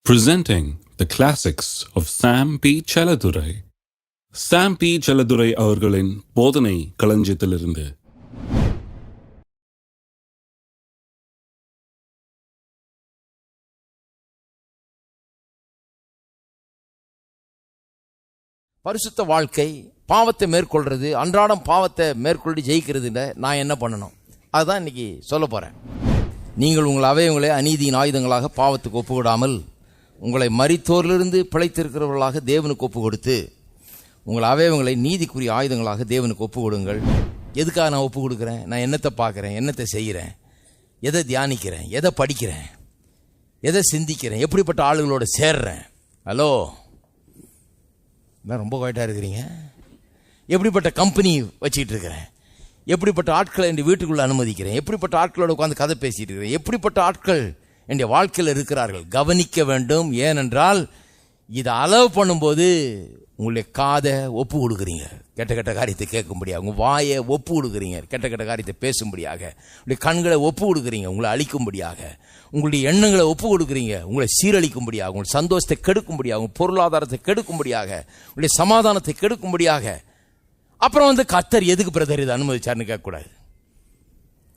Presenting the classics of Sam P. Chaladurai. Sam P. Chaladurai அவர்களின் போதனை களஞ்சியத்திலிருந்து. பரிசுத்த வாழ்க்கை, பாவத்தை மேற்கொள்றது, அன்றாடம் பாவத்தை மேற்கொண்டு ஜெயிக்கிறதுல நான் என்ன பண்ணணும், அதுதான் இன்னைக்கு சொல்ல போறேன். நீங்கள் உங்கள் அவயவங்களை அநீதியின் ஆயுதங்களாக பாவத்துக்கு ஒப்புவிடாமல் உங்களை மரித்தோரிலிருந்து பிழைத்திருக்கிறவர்களாக தேவனுக்கு ஒப்பு கொடுத்து உங்கள் அவயவங்களை நீதிக்குரிய ஆயுதங்களாக தேவனுக்கு ஒப்பு கொடுங்கள். எதுக்காக நான் ஒப்பு கொடுக்குறேன்? நான் என்னத்தை பார்க்குறேன், என்னத்தை செய்கிறேன், எதை தியானிக்கிறேன், எதை படிக்கிறேன், எதை சிந்திக்கிறேன், எப்படிப்பட்ட ஆளுகளோடு சேர்றேன். ஹலோ, ரொம்ப குவைட்டாக இருக்கிறீங்க. எப்படிப்பட்ட கம்பெனி வச்சுக்கிட்டு இருக்கிறேன், எப்படிப்பட்ட ஆட்களை என் வீட்டுக்குள்ளே அனுமதிக்கிறேன், எப்படிப்பட்ட ஆட்களோட உட்காந்து கதை பேசிகிட்டு இருக்கிறேன், எப்படிப்பட்ட ஆட்கள் என் வாழ்க்கையில் இருக்கிறார்கள், கவனிக்க வேண்டும். ஏனென்றால் இதை அலோவ் பண்ணும்போது உங்களுடைய காதை ஒப்பு கொடுக்குறீங்க கெட்ட கெட்ட காரியத்தை கேட்கும்படியாக, உங்கள் வாயை ஒப்பு கொடுக்குறீங்க கெட்ட கெட்ட காரியத்தை பேசும்படியாக, உங்களுடைய கண்களை ஒப்பு கொடுக்குறீங்க உங்களை அழிக்கும்படியாக, உங்களுடைய எண்ணங்களை ஒப்பு கொடுக்குறீங்க உங்களை சீரழிக்கும்படியாக, உங்களுடைய சந்தோஷத்தை கெடுக்கும்படியாக, உங்கள் பொருளாதாரத்தை கெடுக்கும்படியாக, உங்களுடைய சமாதானத்தை கெடுக்கும்படியாக. அப்புறம் கர்த்தர் எதுக்கு பிரதர் இதை அனுமதிச்சார்னு கேட்கக்கூடாது.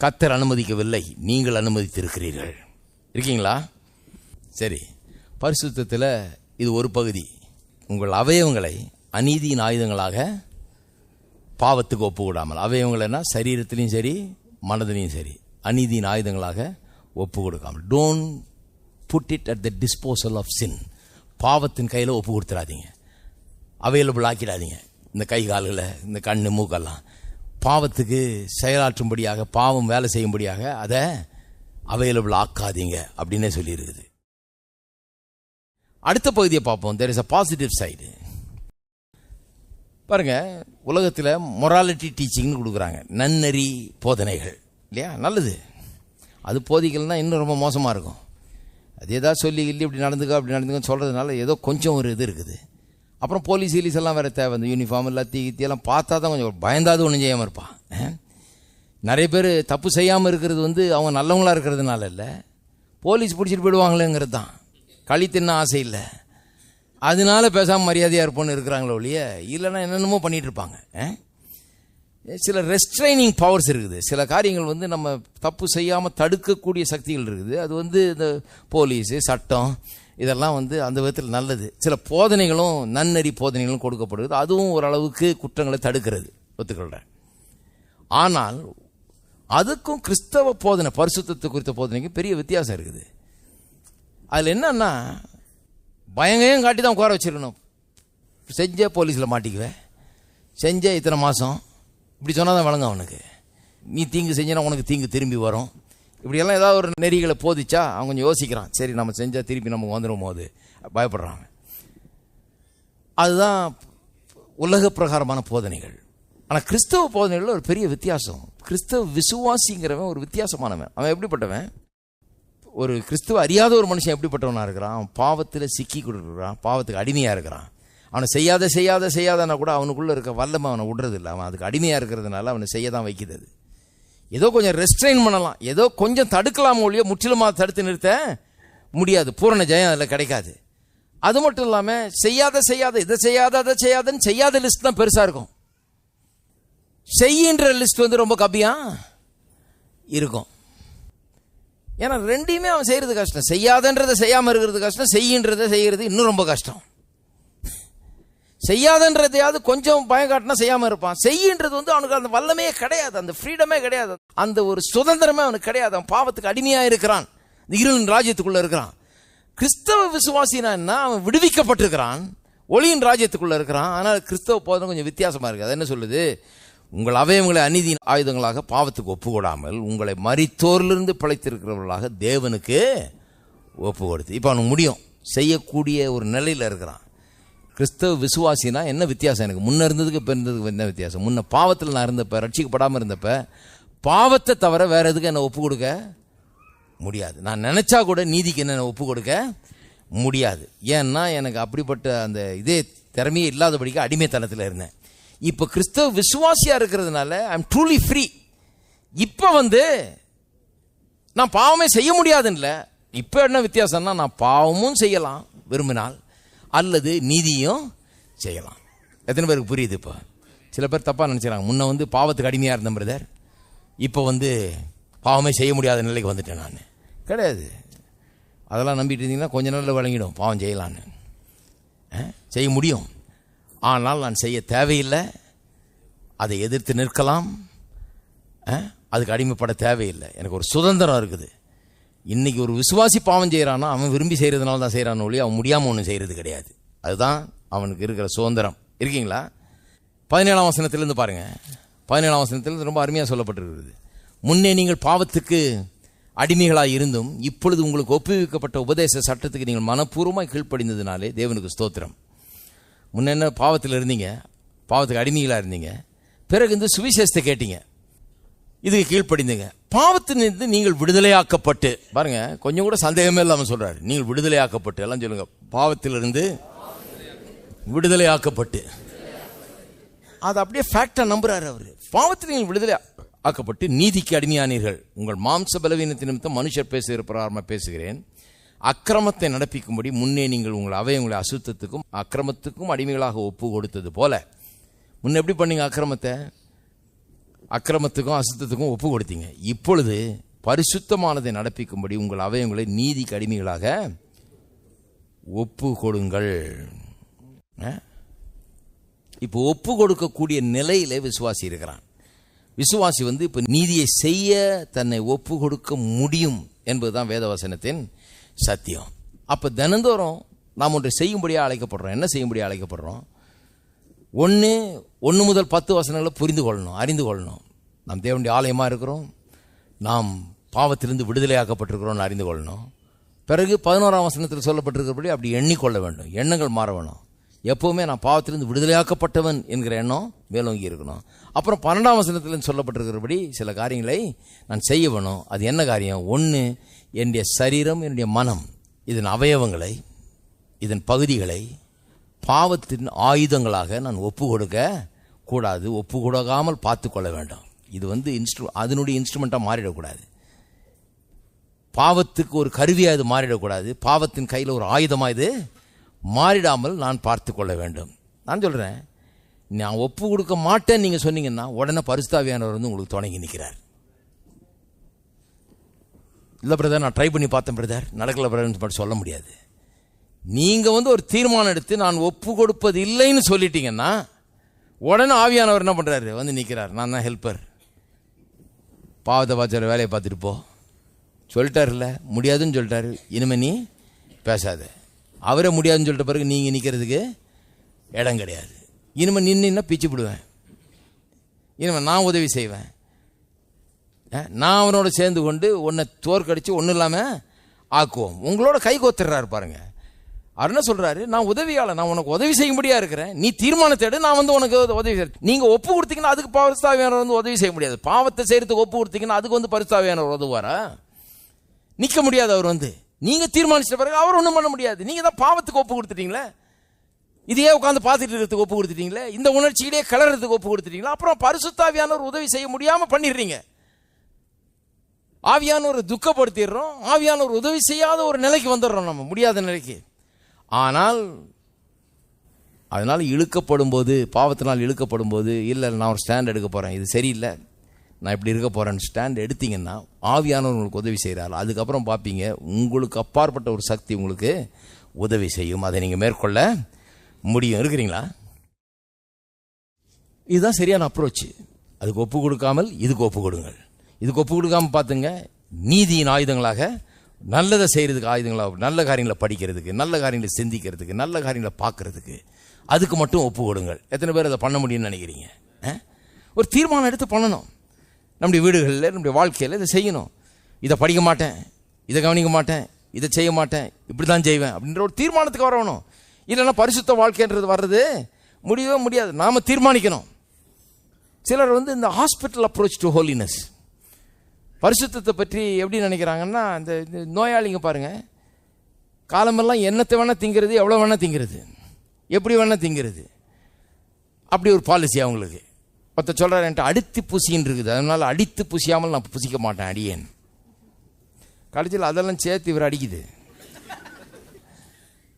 கர்த்தர் அனுமதிக்கவில்லை, நீங்கள் அனுமதித்திருக்கிறீர்கள். இருக்கீங்களா? சரி, பரிசுத்தத்தில் இது ஒரு பகுதி. உங்கள் அவயவங்களை அநீதியின் ஆயுதங்களாக பாவத்துக்கு ஒப்பு விடாமல், அவயவங்கள்னா சரீரத்திலையும் சரி மனதிலையும் சரி, அநீதியின் ஆயுதங்களாக ஒப்பு கொடுக்காமல். Don't put it at the disposal of sin. பாவத்தின் கையில் ஒப்பு கொடுத்துடாதீங்க, அவைலபிள் ஆக்கிடாதீங்க. இந்த கை கால்களை, இந்த கண்ணு மூக்கெல்லாம் பாவத்துக்கு செயலாற்றும்படியாக, பாவம் வேலை செய்யும்படியாக அதை அவைலபிள் ஆக்காதீங்க அப்படின்னே சொல்லியிருக்குது. அடுத்த பகுதியை பார்ப்போம். There is a positive side. பாருங்க, உலகத்தில் மொராலிட்டி டீச்சிங்னு கொடுக்குறாங்க, நன்னெறி போதனைகள் இல்லையா? நல்லது. அது போதிக்கலன்னா இன்னும் ரொம்ப மோசமாக இருக்கும். அது ஏதாவது சொல்லி இல்லை இப்படி நடந்துக்கோ அப்படி நடந்துக்கோன்னு சொல்கிறதுனால ஏதோ கொஞ்சம் ஒரு இது இருக்குது. அப்புறம் போலீஸ் கீலீஸ் எல்லாம் வேறு தேவை. அந்த யூனிஃபார்ம் எல்லாம் தீத்தியெல்லாம் பார்த்தா தான் கொஞ்சம் பயந்தாது ஒன்றும் செய்யாமல் இருப்பான். நிறைய பேர் தப்பு செய்யாமல் இருக்கிறது அவங்க நல்லவங்களாக இருக்கிறதுனால இல்லை, போலீஸ் பிடிச்சிட்டு போயிடுவாங்களேங்கிறது தான். களி தின்ன ஆசை இல்லை, அதனால பேசாமல் மரியாதையாக இருப்போன்னு இருக்கிறாங்களோ ஒழிய, இல்லைன்னா என்னென்னமோ பண்ணிகிட்டு இருப்பாங்க. சில ரெஸ்ட்ரைனிங் பவர்ஸ் இருக்குது. சில காரியங்கள் நம்ம தப்பு செய்யாமல் தடுக்கக்கூடிய சக்திகள் இருக்குது. அது இந்த போலீஸு, சட்டம், இதெல்லாம் அந்த விதத்தில் நல்லது. சில போதனைகளும் நன்னெறி போதனைகளும் கொடுக்கப்படுகிறது. அதுவும் ஓரளவுக்கு குற்றங்களை தடுக்கிறது, ஒத்துக்கொள்கிறேன். ஆனால் அதுக்கும் கிறிஸ்தவ போதனை, பரிசுத்தத்தை குறித்த போதனைக்கு பெரிய வித்தியாசம் இருக்குது. அதில் என்னன்னா, பயங்கையும் காட்டி தான் உட்கார வச்சிருக்கணும். செஞ்ச போலீஸில் மாட்டிக்குவேன், செஞ்ச இத்தனை மாதம் இப்படி சொன்னால் தான் வழங்க அவனுக்கு. நீ தீங்கு செஞ்சனா உனக்கு தீங்கு திரும்பி வரும். இப்படியெல்லாம் ஏதாவது ஒரு நெறிகளை போதிச்சா அவன் கொஞ்சம் யோசிக்கிறான், சரி நம்ம செஞ்சால் திருப்பி நமக்கு வந்துடும் போது பயப்படுறாங்க. அதுதான் உலக பிரகாரமான போதனைகள். ஆனால் கிறிஸ்தவ போதனைகளில் ஒரு பெரிய வித்தியாசம். கிறிஸ்தவ விசுவாசிங்கிறவன் ஒரு வித்தியாசமானவன். அவன் எப்படிப்பட்டவன்? ஒரு கிறிஸ்துவ அறியாத ஒரு மனுஷன் எப்படிப்பட்டவனாக இருக்கிறான்? அவன் பாவத்தில் சிக்கி கொடுக்குறான், பாவத்துக்கு அடிமையாக இருக்கிறான். அவனை செய்யாதனா கூட அவனுக்குள்ளே இருக்க வல்லமை அவனை விடுறதில்லை. அவன் அதுக்கு அடிமையாக இருக்கிறதுனால அவனை செய்ய தான் வைக்குது. ஏதோ கொஞ்சம் ரெஸ்ட்ரெயின் பண்ணலாம், ஏதோ கொஞ்சம் தடுக்கலாம் ஒழிய முற்றிலுமாக தடுத்து நிறுத்த முடியாது. பூரண ஜெயம் அதில் கிடைக்காது. அது மட்டும் இல்லாமல் இதை செய்யாத அதை செய்யாதன்னு செய்யாத லிஸ்ட் தான் பெருசாக இருக்கும். செய்கின்ற லிஸ்ட் ரொம்ப கம்மியாக இருக்கும். ஏன்னா ரெண்டையுமே அவன் செய்கிறது கஷ்டம். செய்யாதன்றதை செய்யாமல் இருக்கிறது கஷ்டம், செய்கின்றதை செய்கிறது இன்னும் ரொம்ப கஷ்டம். செய்யாதன்றதையாவது கொஞ்சம் பயம் காட்டினா செய்யாமல் இருப்பான். செய்கின்றது அவனுக்கு அந்த வல்லமையே கிடையாது, அந்த ஃப்ரீடமே கிடையாது, அந்த ஒரு சுதந்திரமே அவனுக்கு கிடையாது. அவன் பாவத்துக்கு அடிமையாக இருக்கிறான், இருளின் ராஜ்யத்துக்குள்ளே இருக்கிறான். கிறிஸ்தவ விசுவாசினா என்ன? அவன் விடுவிக்கப்பட்டிருக்கிறான், ஒளியின் ராஜ்யத்துக்குள்ளே இருக்கிறான். ஆனால் கிறிஸ்தவ போதனை கொஞ்சம் வித்தியாசமாக இருக்குது. அது என்ன சொல்லுது? உங்கள் அவயவங்களை அநீதியின் ஆயுதங்களாக பாவத்துக்கு ஒப்பு கொடாமல் உங்களை மரித்தோரிலிருந்து பிழைத்திருக்கிறவர்களாக தேவனுக்கு ஒப்பு கொடுத்து. இப்போ அவனுக்கு முடியும், செய்யக்கூடிய ஒரு நிலையில் இருக்கிறான். கிறிஸ்தவ விசுவாசினா என்ன வித்தியாசம்? எனக்கு முன்ன இருந்ததுக்கு இப்போ இருந்ததுக்கு என்ன வித்தியாசம்? முன்ன பாவத்தில் நான் இருந்தப்ப, ரட்சிக்கப்படாமல் இருந்தப்ப, பாவத்தை தவிர வேற எதுக்கு என்னை ஒப்பு கொடுக்க முடியாது. நான் நினைச்சா கூட நீதிக்கு என்ன ஒப்பு கொடுக்க முடியாது. ஏன்னா எனக்கு அப்படிப்பட்ட அந்த இதே திறமையே இல்லாதபடிக்கு அடிமைத்தனத்தில் இருந்தேன். இப்போ கிறிஸ்தவ விசுவாசியா இருக்கிறதுனால ஐ எம் ட்ரூலி ஃப்ரீ. இப்போ நான் பாவமே செய்ய முடியாதுன்னு இல்லை, இப்போ என்ன வித்தியாசம்னா, நான் பாவமும் செய்யலாம் விரும்பினால், அல்லது நீதியும் செய்யலாம். எத்தனை பேருக்கு புரியுது? இப்போ சில பேர் தப்பாக நினச்சிக்கிறாங்க, முன்ன பாவத்துக்கு அடிமையாக இருந்தேன் பிரதர், இப்போ பாவமே செய்ய முடியாத நிலைக்கு வந்துட்டேன் நான். கிடையாது. அதெல்லாம் நம்பிட்டு இருந்தீங்கன்னா கொஞ்ச நாளில் விளங்கிடும் பாவம் செய்யலான்னு. செய்ய முடியும், ஆனால் நான் செய்ய தேவையில்லை. அதை எதிர்த்து நிற்கலாம், அதுக்கு அடிமைப்பட தேவையில்லை. எனக்கு ஒரு சுதந்திரம் இருக்குது. இன்னைக்கு ஒரு விசுவாசி பாவம் செய்கிறான்னா அவன் விரும்பி செய்கிறதுனால தான் செய்கிறான்னு ஒழிய அவன் முடியாமல் ஒன்றும் செய்கிறது கிடையாது. அதுதான் அவனுக்கு இருக்கிற சுதந்திரம். இருக்கீங்களா? 17ஆம் வசனத்திலிருந்து பாருங்க. 17ஆம் வசனத்திலிருந்து ரொம்ப அருமையாக சொல்லப்பட்டிருக்கிறது. முன்னே நீங்கள் பாவத்துக்கு அடிமைகளாக இருந்தும் இப்பொழுது உங்களுக்கு ஒப்புவிக்கப்பட்ட உபதேச சட்டத்துக்கு நீங்கள் மனப்பூர்வமாக கீழ்ப்படிந்ததுனாலே தேவனுக்கு ஸ்தோத்திரம். முன்ன என்ன பாவத்தில் இருந்தீங்க, பாவத்துக்கு அடிமைகளாக இருந்தீங்க. பிறகு இந்த சுவிசேஷத்தை கேட்டீங்க, இதுக்கு கீழ்ப்படிந்தீங்க. பாவத்திலிருந்து நீங்கள் விடுதலையாக்கப்பட்டு, பாருங்க கொஞ்சம் கூட சந்தேகமே இல்லாமல் சொல்றாரு, நீங்கள் விடுதலையாக்கப்பட்டு. எல்லாம் சொல்லுங்க, பாவத்திலிருந்து விடுதலையாக்கப்பட்டு. அது அப்படியே ஃபேக்டா நம்புறாரு அவரு. பாவத்தில் நீங்கள் விடுதலை ஆக்கப்பட்டு நீதிக்கு அடிமையானீர்கள். உங்கள் மாம்ச பலவீனத்தின் நிமித்தம் மனுஷர் பேசுகிற பிரகாரமாக பேசுகிறேன். அக்கிரமத்தை நடப்பிக்கும்படி முன்னே நீங்கள் உங்கள் அவயவங்களை அசுத்தத்துக்கும் அக்கிரமத்துக்கும் அடிமைகளாக ஒப்பு கொடுத்தது போல. முன்ன எப்படி பண்ணீங்க? அக்கிரமத்துக்கும் அசுத்தத்துக்கும் ஒப்பு கொடுத்தீங்க. இப்பொழுது பரிசுத்தமானதை நடப்பிக்கும்படி உங்கள் அவயவங்களை நீதிக்கு அடிமைகளாக ஒப்பு கொடுங்கள். இப்போ ஒப்பு கொடுக்கக்கூடிய நிலையிலே விசுவாசி இருக்கிறான். விசுவாசி இப்போ நீதியை செய்ய தன்னை ஒப்பு கொடுக்க முடியும் என்பதுதான் வேதவசனத்தின் சத்தியம். அப்போ தினந்தோறும் நாம் ஒன்றை செய்யும்படியாக அழைக்கப்படுறோம். என்ன செய்யும்படியாக அழைக்கப்படுறோம்? 1 முதல் 10 வசனங்களை புரிந்து கொள்ளணும், அறிந்து கொள்ளணும். நாம் தேவனுடைய ஆலயமாக இருக்கிறோம், நாம் பாவத்திலிருந்து விடுதலையாக்கப்பட்டிருக்கிறோம்னு அறிந்து கொள்ளணும். பிறகு 11ஆம் வசனத்தில் சொல்லப்பட்டிருக்கிறபடி அப்படி எண்ணிக்கொள்ள வேண்டும், எண்ணங்கள் மாற வேணும். எப்போவுமே நான் பாவத்திலிருந்து விடுதலையாக்கப்பட்டவன் என்கிற எண்ணம் மேலோங்கி இருக்கணும். அப்புறம் 12ஆம் வசனத்தில் சொல்லப்பட்டிருக்கிறபடி சில காரியங்களை நான் செய்ய வேணும். அது என்ன காரியம்? 1, என்னுடைய சரீரம், என்னுடைய மனம், இதன் அவயவங்களை, இதன் பகுதிகளை பாவத்தின் ஆயுதங்களாக நான் ஒப்பு கொடுக்க கூடாது, ஒப்பு கொடுக்காமல் பார்த்து கொள்ள வேண்டும். இது அதனுடைய இன்ஸ்ட்ருமெண்ட்டாக மாறிடக்கூடாது. பாவத்துக்கு ஒரு கருவியாக இது மாறிடக்கூடாது. பாவத்தின் கையில் ஒரு ஆயுதமாக இது மாறிடாமல் நான் பார்த்து கொள்ள வேண்டும். நான் சொல்கிறேன், நான் ஒப்பு கொடுக்க மாட்டேன்னு நீங்கள் சொன்னீங்கன்னா உடனே பரிசுத்தாவியானவர் உங்களுக்கு துணைங்கி நிற்கிறார். இல்லை பிரதர், நான் ட்ரை பண்ணி பார்த்தேன் பிரதர், நடக்கல பிரதர்னு மட்டும் சொல்ல முடியாது. நீங்கள் ஒரு தீர்மானம் எடுத்து நான் ஒப்பு கொடுப்பது இல்லைன்னு சொல்லிட்டீங்கன்னா உடனே ஆவியானவர் என்ன பண்ணுறாரு? நிற்கிறார். நான் தான் ஹெல்ப்பர், பாவத்தை பார்த்து வேலையை பார்த்துட்டு போ சொல்லிட்டாருல்ல, முடியாதுன்னு சொல்லிட்டாரு, இனிமே நீ பேசாத. அவரே முடியாதுன்னு சொல்லிட்ட பிறகு நீங்கள் நிற்கிறதுக்கு இடம் கிடையாது. இனிமேல் நின்னா பிச்சு விடுவேன், இனிமேல் நான் உதவி செய்வேன், நான் அவனோட சேர்ந்து கொண்டு உன்னை தோற்கடிச்சு ஒன்றும் இல்லாமல் ஆக்குவோம். உங்களோட கை கோத்துறாரு பாருங்க. அவர் என்ன சொல்றாரு? நான் உதவியாளர், நான் உனக்கு உதவி செய்யும்படியா இருக்கிறேன், நீ தீர்மானத்தை எடு, நான் உனக்கு உதவி செய்ய. நீங்க ஒப்பு கொடுத்தீங்கன்னா அதுக்கு பரிசுத்தாவியானவர் உதவி செய்ய முடியாது. பாவத்தை செய்யறதுக்கு ஒப்பு கொடுத்தீங்கன்னா அதுக்கு பரிசுத்தாவியானவர் உதவுவாரா? நிற்க முடியாது. அவர் நீங்க தீர்மானிச்சிட்ட பிறகு அவர் ஒன்றும் பண்ண முடியாது. நீங்க தான் பாவத்துக்கு ஒப்பு கொடுத்துட்டீங்களே, இதையே உட்காந்து பார்த்துட்டு இருக்கிறதுக்கு ஒப்பு கொடுத்துட்டீங்களே, இந்த உணர்ச்சியிலே கிளறதுக்கு ஒப்பு கொடுத்துட்டீங்களா, அப்புறம் பரிசுத்தாவியானவர் உதவி செய்ய முடியாம பண்ணிடுறீங்க. ஆவியானவர் துக்கப்படுத்திடுறோம், ஆவியானவர் உதவி செய்யாத ஒரு நிலைக்கு வந்துடுறோம், நம்ம முடியாத நிலைக்கு. ஆனால் அதனால் இழுக்கப்படும் போது, பாவத்தினால் இழுக்கப்படும் போது, இல்லை நான் ஒரு ஸ்டாண்ட் எடுக்க போகிறேன், இது சரியில்லை, நான் இப்படி இருக்க போகிறேன்னு ஸ்டாண்ட் எடுத்தீங்கன்னா ஆவியானவர் உங்களுக்கு உதவி செய்கிறார். அதுக்கப்புறம் பார்ப்பீங்க, உங்களுக்கு அப்பாற்பட்ட ஒரு சக்தி உங்களுக்கு உதவி செய்யும், அதை நீங்கள் மேற்கொள்ள முடியும். இருக்கிறீங்களா? இதுதான் சரியான அப்ரோச். அதுக்கு ஒப்பு கொடுக்காமல் இதுக்கு ஒப்பு கொடுங்கள். இதுக்கு ஒப்பு கொடுக்காமல் பார்த்துங்க, நீதியின் ஆயுதங்களாக, நல்லதை செய்கிறதுக்கு ஆயுதங்களாக, நல்ல காரியங்களை படிக்கிறதுக்கு, நல்ல காரியங்களை சிந்திக்கிறதுக்கு, நல்ல காரியங்களை பார்க்கறதுக்கு, அதுக்கு மட்டும் ஒப்பு கொடுங்கள். எத்தனை பேர் அதை பண்ண முடியும்னு நினைக்கிறீங்க? ஒரு தீர்மானம் எடுத்து பண்ணணும். நம்முடைய வீடுகளில், நம்முடைய வாழ்க்கையில் இதை செய்யணும். இதை படிக்க மாட்டேன், இதை கவனிக்க மாட்டேன், இதை செய்ய மாட்டேன், இப்படி தான் செய்வேன் அப்படின்ற ஒரு தீர்மானத்துக்கு வரணும். இல்லைன்னா பரிசுத்த வாழ்க்கைன்றது வர்றது முடியவே முடியாது. நாம் தீர்மானிக்கணும். சிலர் இந்த ஹாஸ்பிட்டல் அப்ரோச் டு ஹோலினஸ், பரிசுத்தத்தை பற்றி எப்படி நினைக்கிறாங்கன்னா, இந்த நோயாளிங்க பாருங்க, காலமெல்லாம் என்னத்தை வேணா திங்கிறது, எவ்வளோ வேணா திங்கிறது, எப்படி வேணா திங்கிறது, அப்படி ஒரு பாலிசி அவங்களுக்கு. ஒருத்தர் சொல்கிறார், என்கிட்ட அடித்து பூசின்னு இருக்குது, அதனால அடித்து பூசியாமல் நான் பூசிக்க மாட்டேன் அடியேன். கடைசியில் அதெல்லாம் சேர்த்து இவர் அடிக்குது.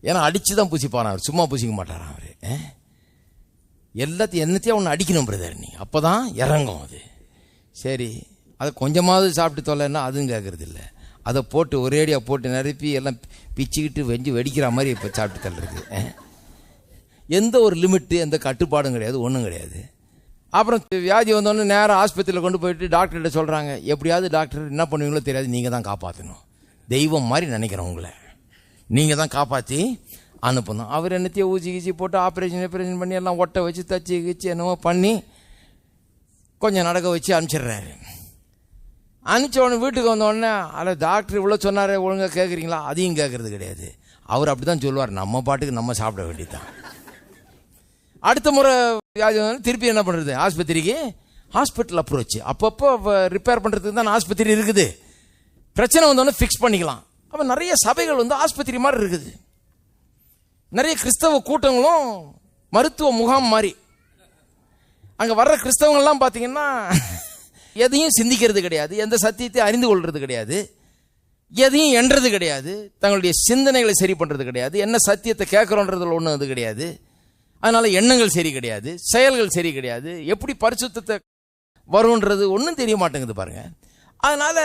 ஏன்னா அடித்து தான் பூசிப்பான் அவர், சும்மா பூசிக்க மாட்டாரான் அவர். என்னத்தையும் ஒன்று அடிக்கணும் பிரதர் நீ, அப்போ தான் இறங்கும் அது. சரி, அதை கொஞ்சமாவது சாப்பிட்டு தொலைன்னா அதுவும் கேட்கறது இல்லை. அதை போட்டு ஒரேடியாக போட்டு நிரப்பி எல்லாம் பிச்சுக்கிட்டு வெடிக்கிற மாதிரி இப்போ சாப்பிட்டு தள்ளுறது. எந்த ஒரு லிமிட்டு, எந்த கட்டுப்பாடும் கிடையாது, ஒன்றும் கிடையாது. அப்புறம் வியாதி வந்தோடனே நேராக ஆஸ்பத்திரியில் கொண்டு போயிட்டு டாக்டர்கிட்ட சொல்கிறாங்க, எப்படியாவது டாக்டர் என்ன பண்ணுவீங்களோ தெரியாது, நீங்கள் தான் காப்பாற்றணும். தெய்வம் மாதிரி நினைக்கிறேன் உங்களை, நீங்கள் தான் காப்பாற்றி அனுப்பணும். அவர் என்னத்தையும் ஊசி கீசி போட்டு ஆப்ரேஷன் பண்ணி எல்லாம் ஒட்டை வச்சு தச்சு கிச்சு என்னமோ பண்ணி கொஞ்சம் நடக்க வச்சு அனுப்பிச்சிடுறாரு. அனுப்பிச்ச வீட்டுக்கு வந்தோடனே அதில் டாக்டர் இவ்வளோ சொன்னார், ஒழுங்காக கேட்குறீங்களா? அதையும் கேட்கறது கிடையாது. அவர் அப்படி தான் சொல்லுவார், நம்ம பாட்டுக்கு நம்ம சாப்பிட வேண்டியதுதான். அடுத்த முறை வியாதி வந்தாலும் திருப்பி என்ன பண்ணுறது, ஆஸ்பத்திரிக்கு ஹாஸ்பிட்டல் அப்ரோச். அப்பப்போ ரிப்பேர் பண்ணுறதுக்கு தான் ஆஸ்பத்திரி இருக்குது. பிரச்சனை வந்தோடனே ஃபிக்ஸ் பண்ணிக்கலாம். அப்போ நிறைய சபைகள் வந்து ஆஸ்பத்திரி மாதிரி இருக்குது. நிறைய கிறிஸ்தவ கூட்டங்களும் மருத்துவ முகாம் மாதிரி. அங்கே வர்ற கிறிஸ்தவங்கள்லாம் பார்த்தீங்கன்னா எதையும் சிந்திக்கிறது கிடையாது, எந்த சத்தியத்தை அறிந்து கொள்வது கிடையாது, எதையும் என்றது கிடையாது, தங்களுடைய சிந்தனைகளை சரி பண்ணுறது கிடையாது, என்ன சத்தியத்தை கேட்குறோன்றதுல ஒன்றும் அது கிடையாது. அதனால எண்ணங்கள் சரி கிடையாது, செயல்கள் சரி கிடையாது, எப்படி பரிசுத்தத்தை வரும்ன்றது ஒன்றும் தெரிய மாட்டேங்குது பாருங்க. அதனால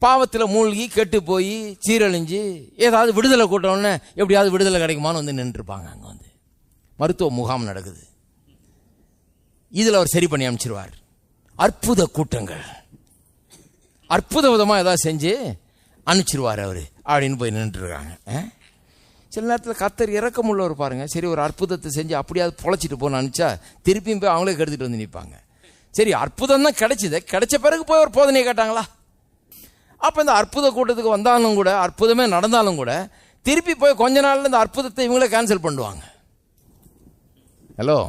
பாவத்தில் மூழ்கி கெட்டு போய் சீரழிஞ்சு ஏதாவது விடுதலை கூட்டம்னு எப்படியாவது விடுதலை கிடைக்குமான்னு வந்து நின்றுருப்பாங்க. அங்கே வந்து மருத்துவ முகாம் நடக்குது, இதில் அவர் சரி பண்ணி அமைச்சிருவார். அற்புத கூட்டங்கள் அற்புத விதமாக ஏதாவது செஞ்சு அனுப்பிச்சிருவார் அவர் அப்படின்னு போய் நின்றுருக்காங்க. சில நேரத்தில் கர்த்தர் இறக்கமுள்ளவர் பாருங்க. சரி, ஒரு அற்புதத்தை செஞ்சு அப்படியாவது பொழைச்சிட்டு போன்னு அனுப்பிச்சா திருப்பியும் போய் அவங்களே கெடுத்துட்டு வந்து நிற்பாங்க. சரி, அற்புதம் தான் கிடைச்சிது, கிடைச்ச பிறகு போய் ஒரு போதனையை கேட்டாங்களா? அப்போ இந்த அற்புத கூட்டத்துக்கு வந்தாலும் கூட, அற்புதமே நடந்தாலும் கூட திருப்பி போய் கொஞ்ச நாள்ல இந்த அற்புதத்தை இவங்களே கேன்சல் பண்ணுவாங்க. ஹலோ,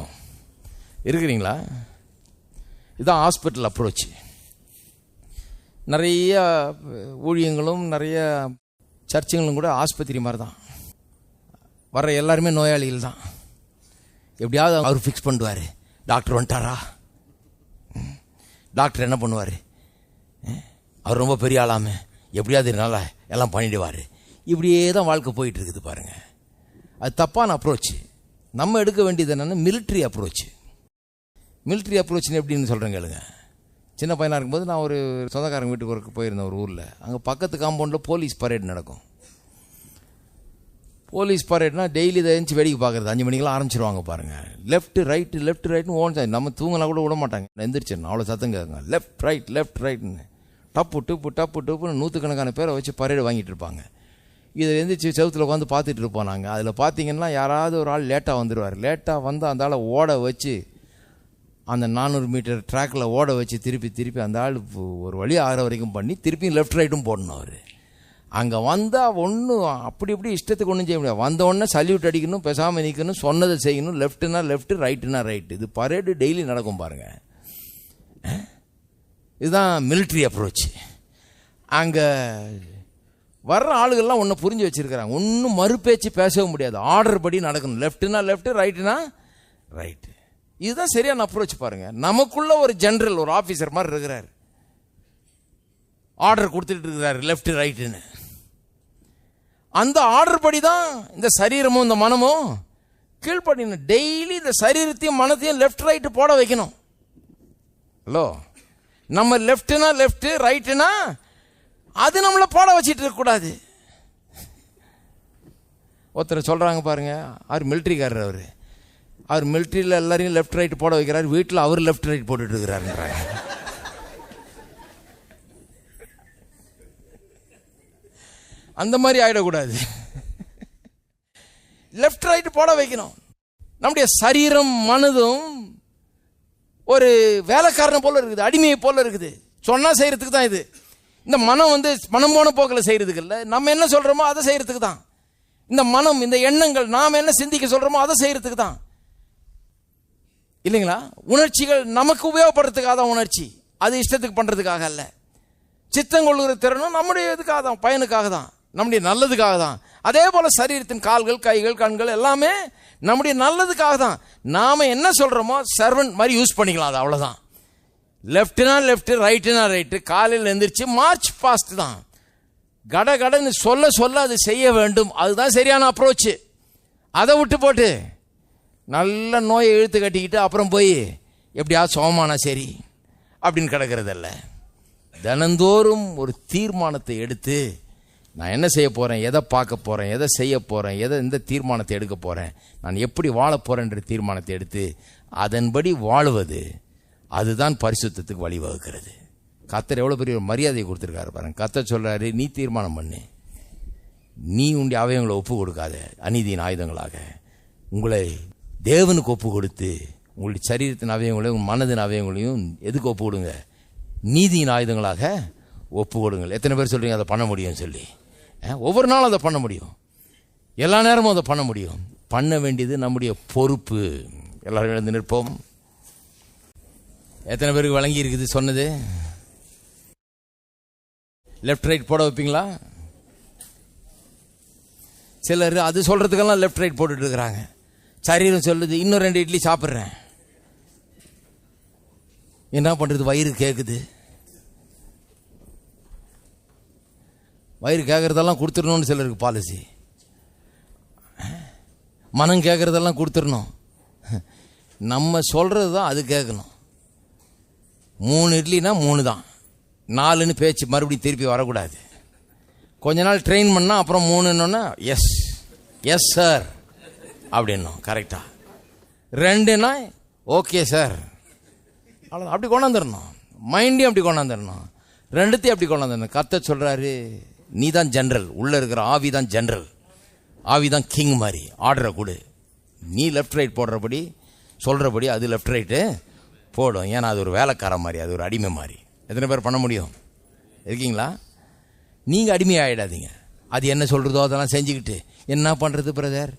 இருக்கிறீங்களா? இதுதான் ஹாஸ்பிட்டல் அப்ரோச். நிறைய ஊழியங்களும் நிறைய சர்ச்சுங்களும் கூட ஆஸ்பத்திரி மாதிரி தான். வர்ற எல்லாருமே நோயாளிகள் தான். எப்படியாவது அவர் ஃபிக்ஸ் பண்ணுவார். டாக்டர் வந்துட்டாரா? டாக்டர் என்ன பண்ணுவார்? அவர் ரொம்ப பெரிய ஆளாமே, எப்படியாவது என்னால் எல்லாம் பண்ணிடுவார். இப்படியே தான் வாழ்க்கை போயிட்டு இருக்குது பாருங்க. அது தப்பான அப்ரோச். நம்ம எடுக்க வேண்டியது என்னென்னா மிலிட்ரி அப்ரோச். மிலிட்ரி அப்ரோச்னு எப்படின்னு சொல்கிறேன் கேளுங்க. சின்ன பையனாக இருக்கும்போது நான் ஒரு சொந்தக்காரங்க வீட்டுக்கு போயிருந்தேன் ஒரு ஊரில். அங்கே பக்கத்து காம்பவுண்டில் போலீஸ் பரேட் நடக்கும். போலீஸ் பரேட்னா டெய்லி இதை எழுந்து வேடிக்கை பார்க்குறது. 5 மணிக்கெல்லாம் ஆரம்பிச்சிருவாங்க பாருங்கள். லெஃப்ட் ரைட்டுன்னு ஓன் நம்ம தூங்கினா கூட விட மாட்டாங்க, எந்திரிச்சிடணும், அவ்வளோ சத்தம் கேட்குங்க. லெஃப்ட் ரைட்னு டப்பு டப்புன்னு 100கணக்கான பேரை வச்சு பரேடு வாங்கிட்டு இருப்பாங்க. இதை எந்திரிச்சு செவுத்தில் உட்காந்து பார்த்துட்டு இருப்போம் நாங்கள். அதில் பார்த்தீங்கன்னா யாராவது ஒரு ஆள் லேட்டாக வந்துடுவார். லேட்டாக வந்து அந்த ஆளை ஓட வச்சு அந்த 400 மீட்டர் ட்ராக்கில் ஓட வச்சு திருப்பி அந்த ஆள் ஒரு வழி ஆகிற வரைக்கும் பண்ணி திருப்பியும் லெஃப்ட் ரைட்டும் போடணும். அவர் அங்கே வந்தால் ஒன்றும் அப்படி இப்படி இஷ்டத்துக்கு ஒன்றும் செய்ய முடியாது. வந்த உடனே சல்யூட் அடிக்கணும், பேசாமல் நிற்கணும், சொன்னதை செய்யணும். லெஃப்ட்டுனா லெஃப்ட்டு, ரைட்டுனா ரைட்டு. இது பரேடு டெய்லி நடக்கும் பாருங்கள். இதுதான் மிலிட்ரி அப்ரோச். அங்கே வர்ற ஆளுகள்லாம் ஒன்று புரிஞ்சு வச்சுருக்கிறாங்க. ஒன்றும் மறுபேச்சு பேசவும் முடியாது, ஆர்டர் படி நடக்கணும். லெஃப்ட்டுனா லெஃப்ட்டு, ரைட்டுனா ரைட்டு. இதுதான் சரியான அப்ரோச் பாருங்க. நமக்குள்ள ஒரு ஜெனரல், ஒரு ஆஃபீஸர் மாதிரி இருக்கிறார், ஆர்டர் கொடுத்துட்டு இருக்கிறார் லெஃப்ட் ரைட்டுன்னு. அந்த ஆர்டர் படி தான் இந்த சரீரமும் இந்த மனமும் கீழ்ப்படினு. டெய்லி இந்த சரீரத்தையும் மனத்தையும் லெஃப்ட் ரைட்டு போட வைக்கணும். ஹலோ, நம்ம லெஃப்ட்னா லெஃப்ட், ரைட்டுனா அது நம்மளை போட வச்சிட்டு இருக்கக்கூடாது. ஒருத்தர் சொல்றாங்க பாருங்க, அவர் மிலிட்ரிக்காரர். அவர் மிலிட்ரியில் எல்லாரையும் லெஃப்ட் ரைட் போட வைக்கிறார், வீட்டில் அவர் லெஃப்ட் ரைட் போட்டுட்டு இருக்கிறாருன்றாங்க. அந்த மாதிரி ஆயிடக்கூடாது. லெஃப்ட் ரைட் போட வைக்கணும். நம்முடைய சரீரம் மனதும் ஒரு வேலைக்காரனை போல இருக்குது, அடிமையை போல இருக்குது. சொன்னா செய்யறதுக்கு தான் இது. இந்த மனம் வந்து மனம் போன போக்கில் செய்யறதுக்கு இல்லை, நம்ம என்ன சொல்றோமோ அதை செய்யறதுக்கு தான். இந்த மனம், இந்த எண்ணங்கள், நாம் என்ன சிந்திக்க சொல்றோமோ அதை செய்யறதுக்கு தான், இல்லைங்களா? உணர்ச்சிகள் நமக்கு உபயோகப்படுறதுக்காக தான் உணர்ச்சி, அது இஷ்டத்துக்கு பண்றதுக்காக அல்ல. சித்தம் கொள்ளுகிற திறனும் நம்முடைய இதுக்காக தான், பயனுக்காக தான், நம்முடைய நல்லதுக்காக தான். அதே போல சரீரத்தின் கால்கள், கைகள், கண்கள் எல்லாமே நம்முடைய நல்லதுக்காக தான். நாம என்ன சொல்றோமோ சர்வன்ட் மாதிரி யூஸ் பண்ணிக்கலாம், அது அவ்வளவுதான். லெஃப்ட்னா லெஃப்ட், ரைட்டுனா ரைட்டு. காலையில் எந்திரிச்சு மார்ச் பாஸ்ட் தான், கடன்னு சொல்ல அது செய்ய வேண்டும். அதுதான் சரியான அப்ரோச். அதை விட்டு போட்டு நல்ல நோயை இழுத்து கட்டிக்கிட்டு அப்புறம் போய் எப்படியாவது சோமானா சரி அப்படின்னு கிடக்கிறதல்ல. தினந்தோறும் ஒரு தீர்மானத்தை எடுத்து நான் என்ன செய்ய போகிறேன், எதை பார்க்க போகிறேன், எதை செய்ய போகிறேன், எந்த தீர்மானத்தை எடுக்க போகிறேன், நான் எப்படி வாழ போகிறேன்ற தீர்மானத்தை எடுத்து அதன்படி வாழுவது, அதுதான் பரிசுத்தத்துக்கு வழிவகுக்கிறது. கர்த்தர் எவ்வளோ பெரிய ஒரு மரியாதையை கொடுத்துருக்காரு பாருங்க. கர்த்தர் சொல்கிறாரு, நீ தீர்மானம் பண்ணு, நீ உன்னுடைய அவயங்களை ஒப்பு கொடுக்காத அநீதியின் ஆயுதங்களாக. உங்களை தேவனுக்கு ஒப்பு கொடுத்து உங்களுடைய சரீரத்தின் அவயங்களையும் மனதின் அவயங்களையும் எதுக்கு ஒப்பு கொடுங்க, நீதியின் ஆயுதங்களாக ஒப்பு கொடுங்கள். எத்தனை பேர் சொல்கிறீங்க அதை பண்ண முடியும்னு சொல்லி? ஒவ்வொரு நாளும் அதை பண்ண முடியும், எல்லா நேரமும் அதை பண்ண முடியும். பண்ண வேண்டியது நம்முடைய பொறுப்பு. எல்லாரும் எழுந்து நிற்போம். எத்தனை பேருக்கு வழங்கி இருக்குது சொன்னது? லெஃப்ட் ரைட் போட வைப்பீங்களா? சிலர் அது சொல்றதுக்கெல்லாம் லெஃப்ட் ரைட் போட்டுட்டு இருக்கிறாங்க. சரீரம் சொல்லுது இன்னும் 2 இட்லி சாப்பிட்றேன், என்ன பண்றது? வயிறு கேட்குது. வயிறு கேட்கறதெல்லாம் கொடுத்துடணும்னு சிலருக்கு பாலிசி. மனம் கேட்கறதெல்லாம் கொடுத்துடணும். நம்ம சொல்றது தான் அது கேட்கணும். 3 இட்லினா 3 தான், 4ன்னு பேச்சு மறுபடியும் திருப்பி வரக்கூடாது. கொஞ்ச நாள் ட்ரெயின் பண்ணா அப்புறம் 3ன்னா எஸ் சார் அப்படின்னும் கரெக்டா. 2ன்னா ஓகே சார், அவ்வளோ அப்படி கொண்டாந்துடணும். மைண்டையும் அப்படி கொண்டாந்துடணும், 2த்தையும் அப்படி கொண்டாந்துடணும். கர்த்தர் சொல்றாரு, நீ தான் ஜெனரல், உள்ள இருக்கிற ஆவி தான் ஜெனரல், ஆவி தான் கிங் மாதிரி. ஆர்டரை கொடு, நீ லெஃப்ட் ரைட் போடுறபடி சொல்றபடி அது லெஃப்ட் ரைட்டு போடும். ஏன்னா அது ஒரு வேலைக்கார மாதிரி, அது ஒரு அடிமை மாதிரி. எத்தனை பேர் பண்ண முடியும்? இருக்கீங்களா? நீங்கள் அடிமையாகிடாதீங்க. அது என்ன சொல்கிறதோ அதெல்லாம் செஞ்சுக்கிட்டு என்ன பண்ணுறது பிரதர்?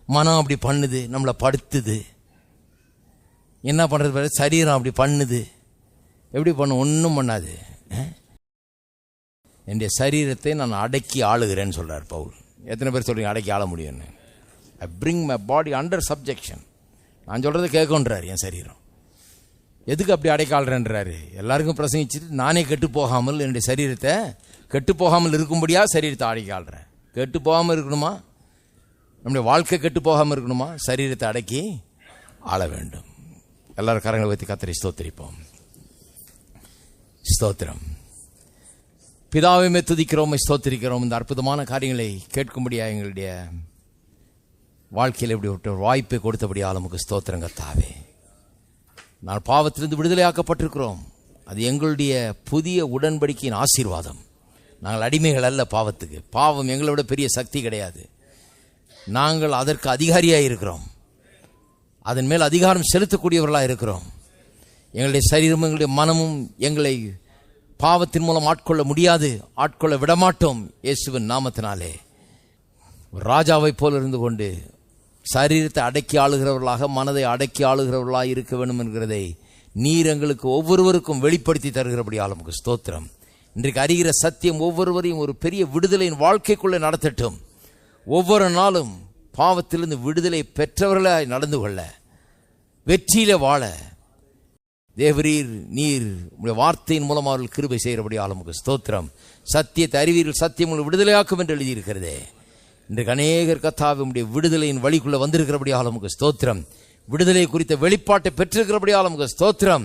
மனம் அப்படி பண்ணுது, நம்மளை படுத்துது. என்ன பண்ணுறது பிரதர்? சரீரம் அப்படி பண்ணுது. எப்படி பண்ண? ஒன்றும் பண்ணாது. என்னுடைய சரீரத்தை நான் அடக்கி ஆளுகிறேன்னு சொல்கிறார் பவுல். எத்தனை பேர் சொல்கிறீங்க அடக்கி ஆள முடியும்னு? I bring my body under subjection. நான் சொல்கிறத கேட்கன்றார் என் சரீரம். எதுக்கு அப்படி அடக்கி ஆளுறேன்றாரு? எல்லாருக்கும் பிரசங்கிச்சுட்டு நானே கெட்டு போகாமல் என்னுடைய சரீரத்தை கெட்டு போகாமல் இருக்கும்படியா சரீரத்தை அடக்கி ஆள்றேன். கெட்டு போகாமல் இருக்கணுமா? நம்முடைய வாழ்க்கை கெட்டு போகாமல் இருக்கணுமா? சரீரத்தை அடக்கி ஆள வேண்டும். எல்லாரும் கரங்களை வைத்து கர்த்தரை ஸ்தோத்திரிப்போம். ஸ்தோத்திரம். பிதாவையுமே துதிக்கிறோம், ஸ்தோத்திரிக்கிறோம். இந்த அற்புதமான காரியங்களை கேட்கும்படியா எங்களுடைய வாழ்க்கையில் இப்படி ஒரு வாய்ப்பை கொடுத்தபடியால் நமக்கு ஸ்தோத்திரம் கர்த்தாவே. நான் பாவத்திலிருந்து விடுதலையாக்கப்பட்டிருக்கிறோம். அது எங்களுடைய புதிய உடன்படிக்கையின் ஆசீர்வாதம். நாங்கள் அடிமைகள் அல்ல பாவத்துக்கு. பாவம் எங்களை விட பெரிய சக்தி கிடையாது. நாங்கள் அதற்கு அதிகாரியாக இருக்கிறோம், அதன் மேல் அதிகாரம் செலுத்தக்கூடியவர்களாக இருக்கிறோம். எங்களுடைய சரீரமும் எங்களுடைய மனமும் எங்களை பாவத்தின் மூலம் ஆட்கொள்ள முடியாது, ஆட்கொள்ள விடமாட்டோம். இயேசுவின் நாமத்தினாலே ராஜாவை போல் இருந்து கொண்டு சரீரத்தை அடக்கி ஆளுகிறவர்களாக, மனதை அடக்கி ஆளுகிறவர்களாக இருக்க வேண்டும் என்கிறதை நீர் எங்களுக்கு ஒவ்வொருவருக்கும் வெளிப்படுத்தி தருகிறபடியால் நமக்கு ஸ்தோத்திரம். இன்றைக்கு அறிகிற சத்தியம் ஒவ்வொருவரையும் ஒரு பெரிய விடுதலையின் வாழ்க்கைக்குள்ளே நடத்தட்டும். ஒவ்வொரு நாளும் பாவத்திலிருந்து விடுதலை பெற்றவர்களாய் நடந்து கொள்ள, வெற்றியில வாழ தேவரீர் நீர் உடைய வார்த்தையின் மூலம் அவர்கள் கிருபை செய்கிறபடியால் நமக்கு ஸ்தோத்திரம். சத்தியத்தை அறிவீர்கள், சத்தியம் உங்களை விடுதலையாக்கும் என்று எழுதியிருக்கிறதே. இன்றைக்கு அநேகர் கர்த்தாவே உம்முடைய விடுதலையின் வழிக்குள்ள வந்திருக்கிறபடியால் நமக்கு ஸ்தோத்திரம். விடுதலை குறித்த வெளிப்பாட்டை பெற்றிருக்கிறபடியால் நமக்கு ஸ்தோத்திரம்.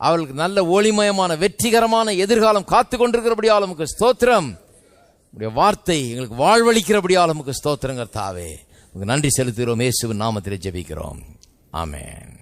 அவர்களுக்கு நல்ல ஒளிமயமான வெற்றிகரமான எதிர்காலம் காத்து கொண்டிருக்கிறபடியால் நமக்கு ஸ்தோத்திரம். உடைய வார்த்தை எங்களுக்கு வாழ்வளிக்கிறபடியால் நமக்கு ஸ்தோத்திரம் கர்த்தாவே. உங்களுக்கு நன்றி செலுத்துகிறோம். இயேசுவின் நாமத்திலே ஜெபிக்கிறோம். ஆமென்.